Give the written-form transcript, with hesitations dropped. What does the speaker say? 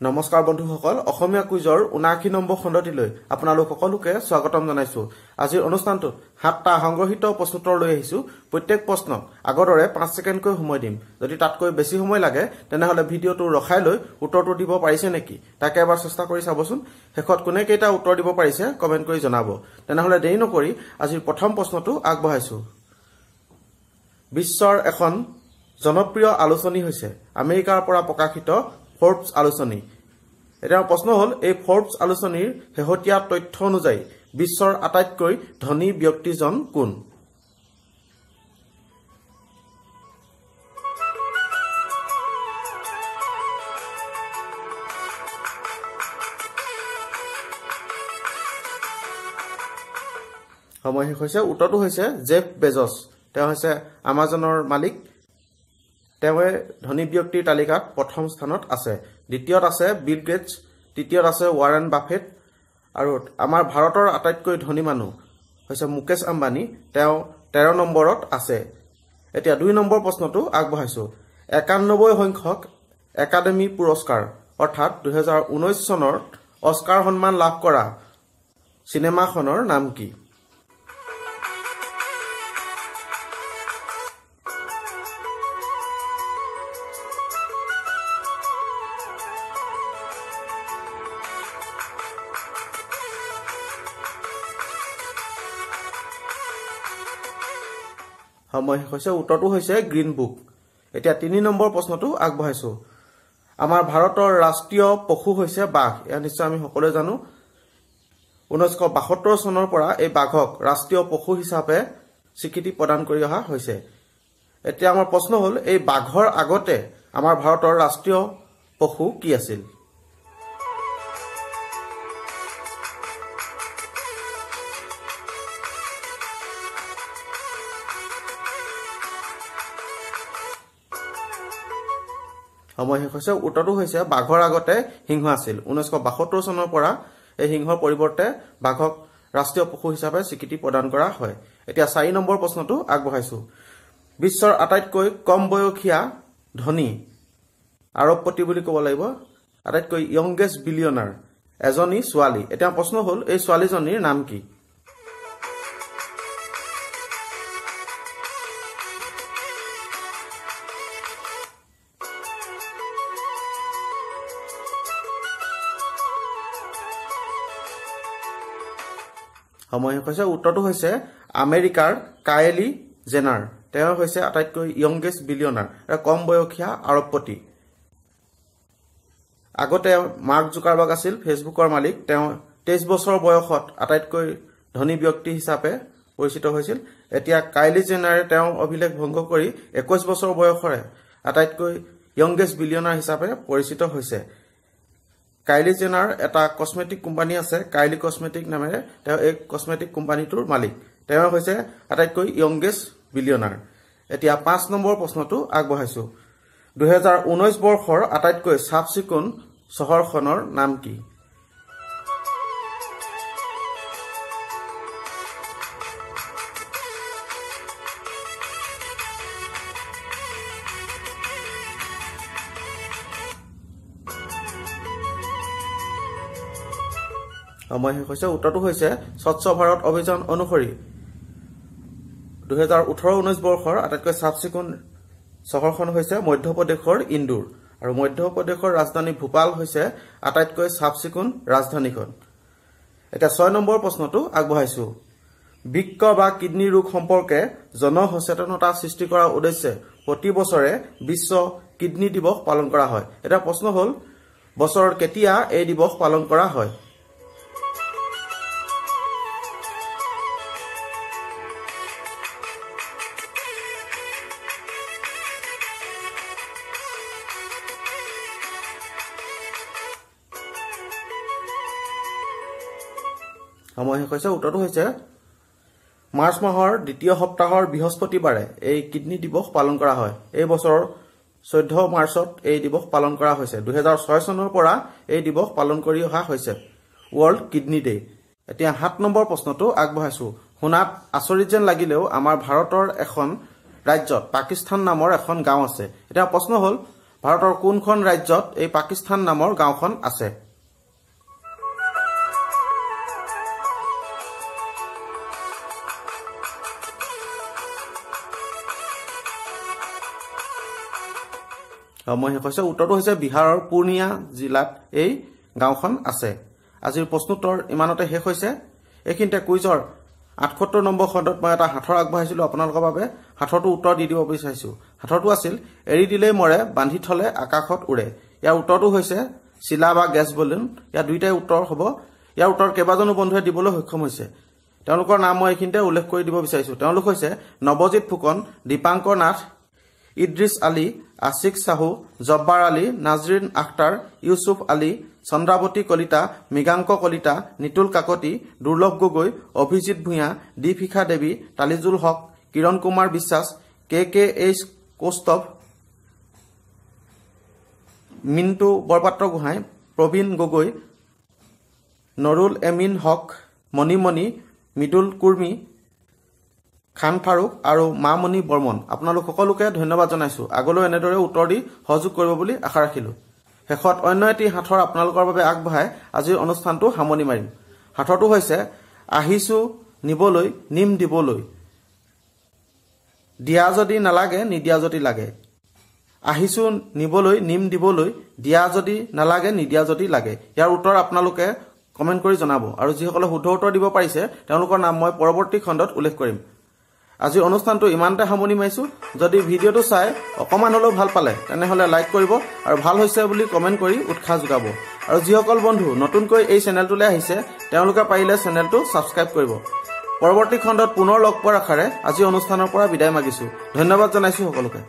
নমস্কাৰ বন্ধুসকল অসমীয়া কুইজৰ ৭৯ নম্বৰ খণ্ডটিলৈ আপোনালোক সকলোকে স্বাগতম জনাইছো। আজিৰ অনুষ্ঠানটোত ৭টা সংগ্ৰহিত প্ৰশ্নোত্তৰ লৈ আহিছো। প্ৰত্যেক প্ৰশ্ন আগৰদৰে ৫ ছেকেণ্ডকৈ সময় দিম। যদি তাতকৈ বেছি সময় লাগে তেনেহলে ভিডিঅটো ৰখাই লৈ উত্তৰটো দিব পাৰিছে নেকি তাকে এবাৰ চেষ্টা কৰি চাবচোন। শেষত কোনে কেইটা উত্তৰ দিব পাৰিছে কমেন্ট কৰি জনাব। তেনেহলে দেৰি নকৰি আজিৰ প্ৰথম প্ৰশ্নটো আগবঢ়াইছো। বিশ্বৰ এখন জনপ্ৰিয় আলোচনী হৈছে আমেৰিকাৰ পৰা প্ৰকাশিত ফৰ্বছ আলোচনী। এটা প্ৰশ্ন হল এই ফৰ্বছ আলোচনীৰ শেহতীয়া তথ্য অনুযায়ী বিশ্বৰ আটাইতকৈ ধনী ব্যক্তিজন কোন? সময় শেষ হৈছে। উত্তৰটো হৈছে জেফ বেজছ। তেওঁ হৈছে আমাজনৰ মালিক। তেওঁ ধনী ব্যক্তিৰ তালিকাত প্ৰথম স্থানত আছে। দ্বিতীয়ত আছে বিল গেটছ, তৃতীয়ত আছে ৱাৰেন বাফেট আৰু আমাৰ ভাৰতৰ আটাইতকৈ ধনী মানুহ হৈছে মুকেশ আম্বানী। তেওঁ ১৩ নম্বৰত আছে। এতিয়া ২ নম্বৰ প্ৰশ্নটো আগবঢ়াইছো। ৯১ সংখ্যক একাডেমী পুৰস্কাৰ অৰ্থাৎ ২০১৯ চনৰ অস্কাৰ সন্মান লাভ কৰা চিনেমাখনৰ নাম কি? সময় শেষ হৈছে। উত্তৰটো হৈছে গ্ৰীণ বুক। এতিয়া ৩ নম্বৰ প্ৰশ্নটো আগবঢ়াইছো। আমাৰ ভাৰতৰ ৰাষ্ট্ৰীয় পশু হৈছে বাঘ। এয়া নিশ্চয় আমি সকলোৱে জানো। ১৯৭২ চনৰ পৰা এই বাঘক ৰাষ্ট্ৰীয় পশু হিচাপে স্বীকৃতি প্ৰদান কৰি অহা হৈছে। এতিয়া আমাৰ প্ৰশ্ন হল এই বাঘৰ আগতে আমাৰ ভাৰতৰ ৰাষ্ট্ৰীয় পশু কি আছিল? সময় শেষ হৈছে। উত্তৰটো হৈছে বাঘৰ আগতে সিংহ আছিল। ১৯৭২ চনৰ পৰা এই সিংহৰ পৰিৱৰ্তে বাঘক ৰাষ্ট্ৰীয় পশু হিচাপে স্বীকৃতি প্ৰদান কৰা হয়। এতিয়া ৪ নম্বৰ প্ৰশ্নটো আগবঢ়াইছো। বিশ্বৰ আটাইতকৈ কম বয়সীয়া ধনী আৰবপতি বুলি ক'ব লাগিব, আটাইতকৈ য়ংগেষ্ট বিলিয়নাৰ এজনী ছোৱালী। এতিয়া প্ৰশ্ন হল এই ছোৱালীজনীৰ নাম কি? সময় শেষ হৈছে। উত্তৰটো হৈছে আমেৰিকাৰ কাইলি জেনাৰ। তেওঁ হৈছে আটাইতকৈ য়ংগেষ্ট বিলিয়নাৰ, কম বয়সীয়া আৰবপতি। আগতে মাৰ্ক জুকাৰবাৰ্গ আছিল ফেচবুকৰ মালিক। তেওঁ ২৩ বছৰ বয়সত আটাইতকৈ ধনী ব্যক্তি হিচাপে পৰিচিত হৈছিল। এতিয়া কাইলি জেনাৰে তেওঁৰ অভিলেখ ভংগ কৰি ২১ বছৰ বয়সৰে আটাইতকৈ য়ংগেষ্ট বিলিয়নাৰ হিচাপে পৰিচিত হৈছে। কাইলি জেনাৰ এটা কছমেটিক কোম্পানী আছে, কাইলি কছমেটিক নামেৰে। তেওঁ এই কছমেটিক কোম্পানীটোৰ মালিক। তেওঁ হৈছে আটাইতকৈ য়ংগেষ্ট বিলিয়নাৰ। এতিয়া ৫ নম্বৰ প্ৰশ্নটো আগবঢ়াইছো। ২০১৯ বৰ্ষৰ আটাইতকৈ চাফ চিকুণ চহৰখনৰ নাম কি? সময় শেষ হৈছে। উত্তৰটো হৈছে স্বচ্ছ ভাৰত অভিযান অনুসৰি ২০১৮-১৯ বৰ্ষৰ আটাইতকৈ চাফ চিকুণ চহৰখন হৈছে মধ্যপ্ৰদেশৰ ইন্দোৰ আৰু মধ্যপ্ৰদেশৰ ৰাজধানী ভূপাল হৈছে আটাইতকৈ চাফ চিকুণ ৰাজধানীখন। এতিয়া ৬ নম্বৰ প্ৰশ্নটো আগবঢ়াইছো। বৃক্ক বা কিডনী ৰোগ সম্পৰ্কে জনসচেতনতা সৃষ্টি কৰাৰ উদ্দেশ্যে প্ৰতি বছৰে বিশ্ব কিডনী দিৱস পালন কৰা হয়। এটা প্ৰশ্ন হল বছৰত কেতিয়া এই দিৱস পালন কৰা হয়? সময় শেষ হৈছে। উত্তৰটো হৈছে মাৰ্চ মাহৰ দ্বিতীয় সপ্তাহৰ বৃহস্পতিবাৰে এই কিডনী দিৱস পালন কৰা হয়। এই বছৰৰ ১৪ মাৰ্চত এই দিৱস পালন কৰা হৈছে। ২০০৬ চনৰ পৰা এই দিৱস পালন কৰি অহা হৈছে ৱৰ্ল্ড কিডনী ডে। এতিয়া ৭ নম্বৰ প্ৰশ্নটো আগবঢ়াইছো। শুনাত আচৰিত যেন লাগিলেও আমাৰ ভাৰতৰ এখন ৰাজ্যত পাকিস্তান নামৰ এখন গাঁও আছে। এতিয়া প্ৰশ্ন হল ভাৰতৰ কোনখন ৰাজ্যত এই পাকিস্তান নামৰ গাঁওখন আছে? মই কৈছো উত্তৰটো হৈছে বিহাৰৰ পূৰ্ণিয়া জিলাত এই গাঁওখন আছে। আজিৰ প্ৰশ্নোত্তৰ ইমানতে শেষ হৈছে। এইখিনিতে কুইজৰ ৭৮ নম্বৰ খণ্ডত মই এটা হাতৰ আগবঢ়াইছিলো আপোনালোকৰ বাবে। হাতৰটো উত্তৰ দি দিব বিচাৰিছো। হাতৰটো আছিল এৰি দিলেই মৰে বান্ধি থলে আকাশত উৰে। ইয়াৰ উত্তৰটো হৈছে চিলা বা গেছ বেলুন। ইয়াৰ দুইটাই উত্তৰ হ'ব। ইয়াৰ উত্তৰ কেইবাজনো বন্ধুৱে দিবলৈ সক্ষম হৈছে। তেওঁলোকৰ নাম মই এইখিনিতে উল্লেখ কৰি দিব বিচাৰিছো। তেওঁলোক হৈছে নৱজিৎ ফুকন, দীপাংকৰ নাথ, ইদ্ৰিছ আলী, আশিক সাহু, জব্বাৰ আলী, নাজৰিন আখতাৰ, ইউছুফ আলী, চন্দ্ৰাৱতী কলিতা, মৃগাংক কলিতা, নিতুল কাকতি, দুৰ্লভ গগৈ, অভিজিৎ ভূঞা, দীপশিখা দেৱী, তালিজুল হক, কিৰণ কুমাৰ বিশ্বাস, KKH কৌস্তভ, মিণ্টু বৰপাত্ৰ গোহাঁই, প্ৰবীণ গগৈ, নৰুল এমিন হক, মণিমণি, মৃদুল কুৰ্মী, খান ফাৰুক আৰু মামণি বৰ্মন। আপোনালোক সকলোকে ধন্যবাদ জনাইছো। আগলৈ এনেদৰে উত্তৰ দি সহযোগ কৰিব বুলি আশা ৰাখিলো। শেষত অন্য এটি হাতৰ আপোনালোকৰ বাবে আগবঢ়াই আজিৰ অনুষ্ঠানটো সামৰণি মাৰিম। হাতৰটো হৈছে আহিছো নিবলৈ নিম দিবলৈ, দিয়া যদি নালাগে নিদিয়া যদি লাগে। আহিছো নিবলৈ নিম দিবলৈ, দিয়া যদি নালাগে নিদিয়া যদি লাগে। ইয়াৰ উত্তৰ আপোনালোকে কমেণ্ট কৰি জনাব আৰু যিসকলে শুদ্ধ উত্তৰ দিব পাৰিছে তেওঁলোকৰ নাম মই পৰৱৰ্তী খণ্ডত উল্লেখ কৰিম। আজিৰ অনুষ্ঠানটো ইমানতে সামৰণি মাৰিছো। যদি ভিডিঅ'টো চাই অকমান হ'লেও ভাল পালে তেনেহ'লে লাইক কৰিব আৰু ভাল হৈছে বুলি কমেণ্ট কৰি উৎসাহ যোগাব। আৰু যিসকল বন্ধু নতুনকৈ এই চেনেলটোলৈ আহিছে তেওঁলোকে পাৰিলে চেনেলটো ছাবস্ক্ৰাইব কৰিব। পৰৱৰ্তী খণ্ডত পুনৰ লগ পোৱাৰ আশাৰে আজি অনুষ্ঠানৰ পৰা বিদায় মাগিছো। ধন্যবাদ জনাইছো সকলোকে।